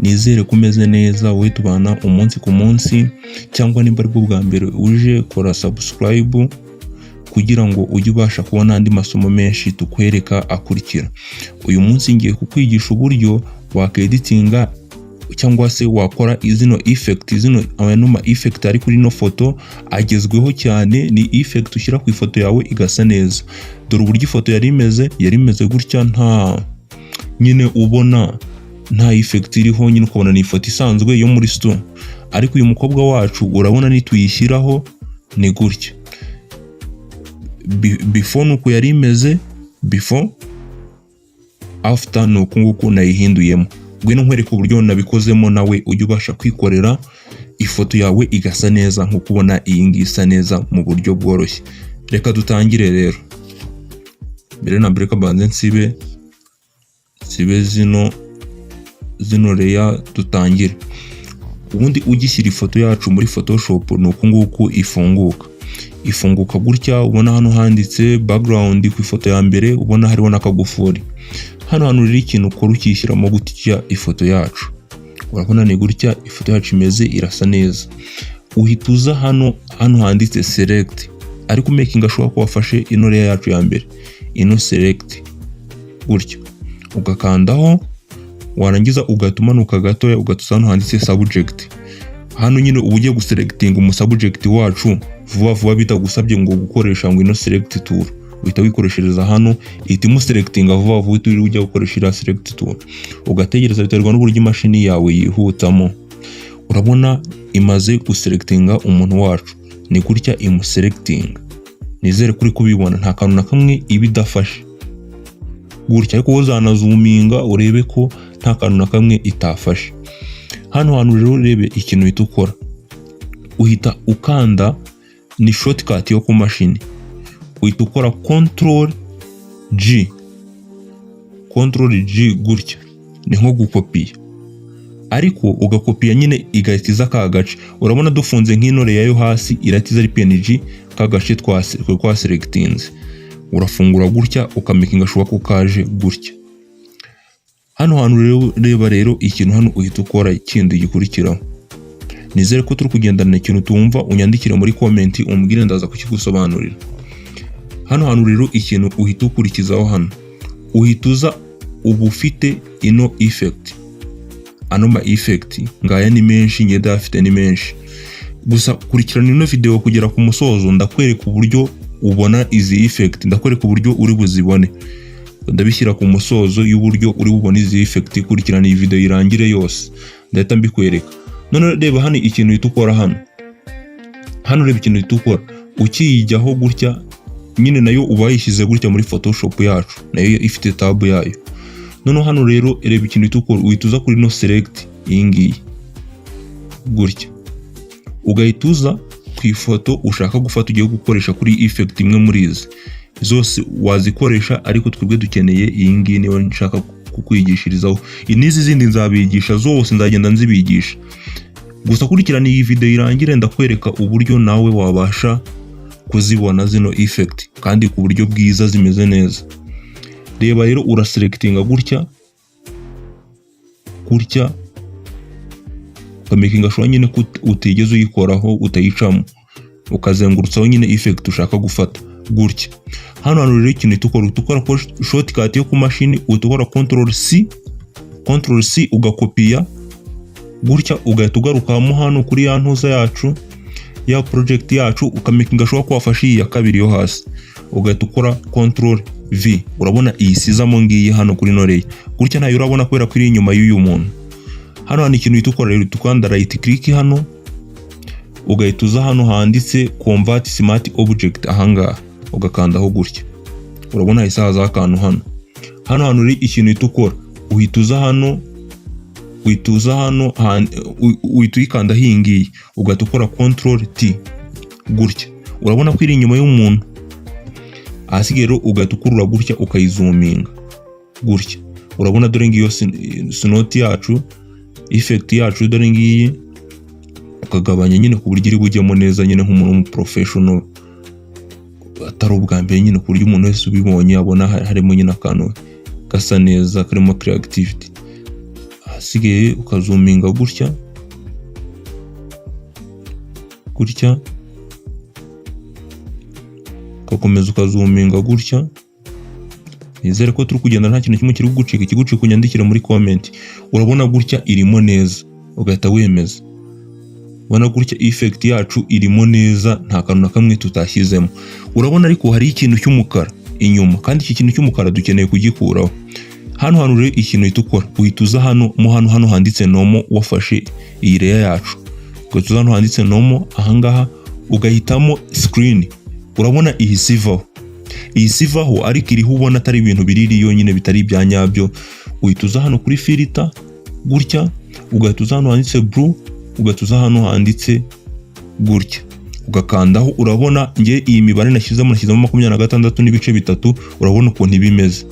nizere ko umeze neza wowe tubana umunsi ku munsi, cyangwa nimba aribwo bwa mbere uje kora subscribe kugira ngo ujye ubasha kubona andi masomo menshi tukwereka akurikira. Uyu munsi ngiye kukwigisha uburyo wakeditinga cyangwa se wakora izino effect, zino ama effect ari kuri no foto agezweho cyane. Ni effect ushyira ku ifoto yawe igasa neza. Dore uburyo ifoto yari imeze gutya, nta nyine ubona nta effect iriho, nyine ukabona ni ifoto isanzwe yo muri store. Ariko uyu mukobwa wacu urabona nituyishyiraho ni gutya. Before nuko yari imeze, before, after nuko nguko nayihinduyemo. Ngwino nkwereka uburyo nabikozemo nawe ujye ubasha kwikorera ifoto yawe igasa neza nko kubona iyi ngiyi isa neza mu buryo bworoshye. Reka dutangire rero. Mbere na mbere kabanze nsibe zino layer dutangire. Ubundi ugishyira ifoto yacu muri Photoshop nuko nguko ifunguka gutya. Ubona hano handitse background ku ifoto ya mbere, ubona hariho n'akagufuri. Hano riri ikintu ukora ukishyiramo gutya ifoto yacu. Urabona ni gutya ifoto yacu imeze, irasa neza. Uhita uza hano handitse select, ariko making ashobora ko wafashe ino layer yacu ya mbere, ino select gutya, ugakandaho, warangiza ugatumanuka gatoya ugatuza hano handitse subject. Hano nyine uba ugiye guselectinga umusubject wacu vuba bitagusabye ngo gukoresha ngo ino select tool. Uhita wikoreshereza hano, ihita imuselectinga vuba uri ujya gukoresha ira select tool. Ugategereza, biterwa n'uburyo imashini yawe yihutamo. Urabona imaze guselectinga umuntu wacu, ni gutya imuselecting. Nizere kuri kubibona nta kantu na kamwe iba idafashe gutya, ariko uzanazoominga urebe ko nta kantu na kamwe itafashe. Hano rero urebe ikintu uhita ukora, uhita ukanda, ni shortcut yo ku mashini, uhita ukora Ctrl G gutya, ni nko gukopiya, ariko ugakopiya nyine igahita ka gace. Urabona dufunze nk'ino layer yo hasi iratiza ari PNG ka gace twa selectinze. Urafungura gutya ukamakinga shuwa ko kaje gutya. Hano rero ikintu hano uhita ukora ikindi gikurikiraho. Nizere ko turi kugendana ikintu tumva, unyandikire muri comment umbwire ndaza kukigusobanurira. Hano rero ikintu uhita ukurikizaho hano, uhita uza uba ufite ino effect. Ano ma effect ngaya ni menshi, nge dafite ni menshi. Gusa kurikirana ino video kugera ku musozo, ndakwereka uburyo ubona izi effect, ndakwereka uburyo uri buzibone. Ndabishyira ku musozo y'uburyo uri bubone izi effect. Kurikirana iyi video irangire yose ndahita mbikwereka. None reba hano ikintu uhita ukora hano reba ikintu uhita ukora, ukiyijyaho gutya nyine nayo uba yishyize gutya muri Photoshop yacu, nayo ifite tab yayo. None hano rero reba ikintu uhita ukora, uhita uza kuri no select iyi ngiyi gutya, ugahita uza ku ifoto ushaka gufata ugiye gukoresha kuri effect imwe muri izi. Zose wazikoresha, ariko twebwe dukeneye iyi ngiyi niyo nshaka kukwigishirizaho. Inizi zindi nzabigisha zose, nzagenda nzibigisha. Gusa kurikirana iyi video irangire ndakwereka uburyo nawe wabasha kuzibona zino effect kandi ku buryo bwiza zimeze neza. Reba rero uraselectinga gutya ukamakinga shuwa nyine ko utigeze uyikoraho, utayicamo, ukazengurutsaho nyine effect ushaka gufata gutya. Hano rero ikintu ukora shortcut yo ku mashini, utukora Ctrl C ugakopiya gutya, ugahita ugarukamo hano kuri ya ntuza yacu ya project yacu, ukamakinga shuwa ko wafashe iyi ya kabiri yo hasi, ugahita ukora Ctrl V. Urabona iyisizamo ngiyi hano kuri no layer gutya, nayo urabona kwera kuri inyuma y'uyu muntu. Hano ni ikintu ukora rero, tukanda right click hano, ugahita uza hano handitse convert smart object, ahangaha ugakandaho gutya. Urabona isaza akantu hano rero ikintu ukora, uhita uza hano uhita uyikanda hingiye, ugahita ukora Ctrl T gutya. Urabona ko iri inyuma y'umuntu, ahasigaye rero ugahita ukurura gutya ukayizoominga gutya. Urabona dore ngiyo snot yacu, effect yacu dore ngiyi, ukagabanya nyine ku buryo iri bujyemo neza nyine nk'umuntu w'umuprofessional, atari ubwa mbere nyine ku buryo umuntu wese ubibonye abona harimo nyine akantu gasa neza karimo creativity. ahasigaye ukazuminga gutya ugakomeza ukazuminga gutya. Nizere ko turi kugenda nta kintu kimwe kiri kugucika. Ikigucika unyandikire muri comment. Urabona gutya irimo neza, ugahita wemeza. Ubona gutya effect yacu irimo neza, nta kantu na kamwe tutashyizemo. Urabona ariko hari ikintu cy'umukara inyuma, kandi iki kintu cy'umukara dukeneye kugikuraho. Hano rero ikintu itukora, uhituza hano handitse nomo, wafashe iyi layer yacu, ugahituza hano handitse nomo, ahangaha ugahitamo screen. Urabona iyi sivaho ariko iriho ubona atari ibintu biriri yonyine bitari ibya nyabyo. Uhituza hano kuri filter gutya, ugahituza hano handitse blue, ugahituza hano handitse gutya, ugakandaho. Urabona nge iyi mibare nashyizemo 26 n'ibice 3. urabona ukuntu ibimeze.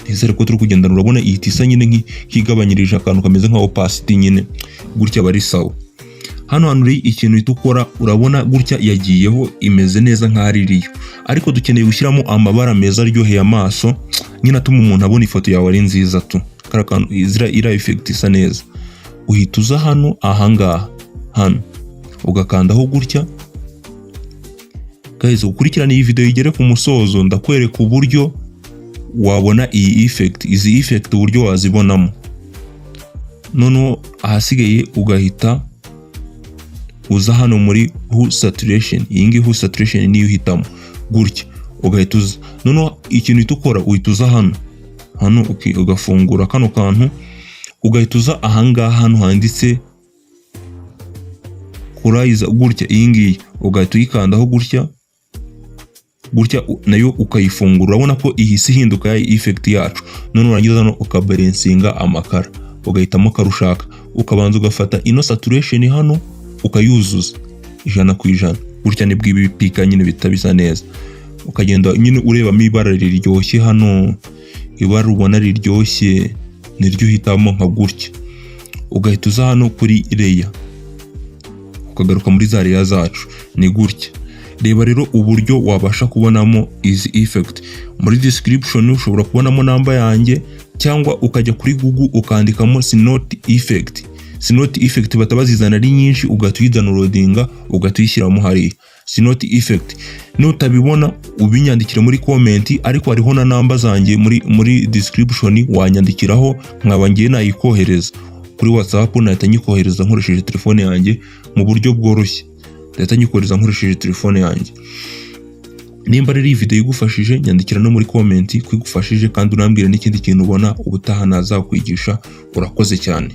Nizere ko turi kugendana. Urabona ihita nyine nk'igabanyirije akantu kameze nka opacity nyine gutya bari sawa. Hano rero ikintu itukora, urabona gutya yagiyeho imeze neza nk'aririyo, ariko dukeneye gushyiramo amabara meza aryoheye amaso nyine atuma umuntu abona ifoto yawe ari nziza tu. Karakantu ira effect isa neza. Uhituza hano ahangaha hano ugakandaho gutya. Guys, ukurikirana iyi video igere ku musozo, ndakwereka uburyo wabona iyi effect, izi effect uburyo wazibonamo. Noneho ahasigaye ugahita uza hano muri hue saturation. Iyi ngiyi hue saturation niyo uhitamo gutya, ugahita uza. Noneho ikintu itukora, uhituza hano ugafungura kano kantu, ugahita uza ahangaha hano handitse kuraiza gutya. Iyi ngiyi ugahita uyikandaho gutya nayo ukayifungura. Urabona ko ihise ihinduka ya effect yacu. None urangiza hano ukabalancinga amakara, ugahitamo karushaka, ukabanza ugafata ino saturation hano ukayuzuza 100%. Gutya nibwo ibi bipika nyine bitabisa neza. Ukagenda nyine urebamo ibara riryoshye hano, ibara ubona riryoshye niryo uhitamo nka gutya. Ugahita uza hano kuri layer, ukagaruka muri za layer zacu ni gutya. Reba rero uburyo wabasha kubonamo izi effect. Muri description ushobora kubonamo namba yanjye, cyangwa ukajya kuri Google ukandikamo Snot effect. Snot effect batabazizana ari nyinshi, ugahita uyidownloadinga ugahita uyishyiramo hariya Snot effect. Nutabibona ubinyandikire muri comment, ariko hariho na namba zanjye muri description wanyandikiraho, nkaba ngiye nayikohereza kuri WhatsApp. Nahita nyikohereza nkoresheje telefone yanjye mu buryo bworoshye. Nahita nyikohereza nkoresheje telefone yanjye. Nimba rero iyi video igufashije, nyandikira no muri comment kwigufashije, kandi unambwira n'ikindi kintu ubona ubutaha nazakwigisha. Urakoze cyane.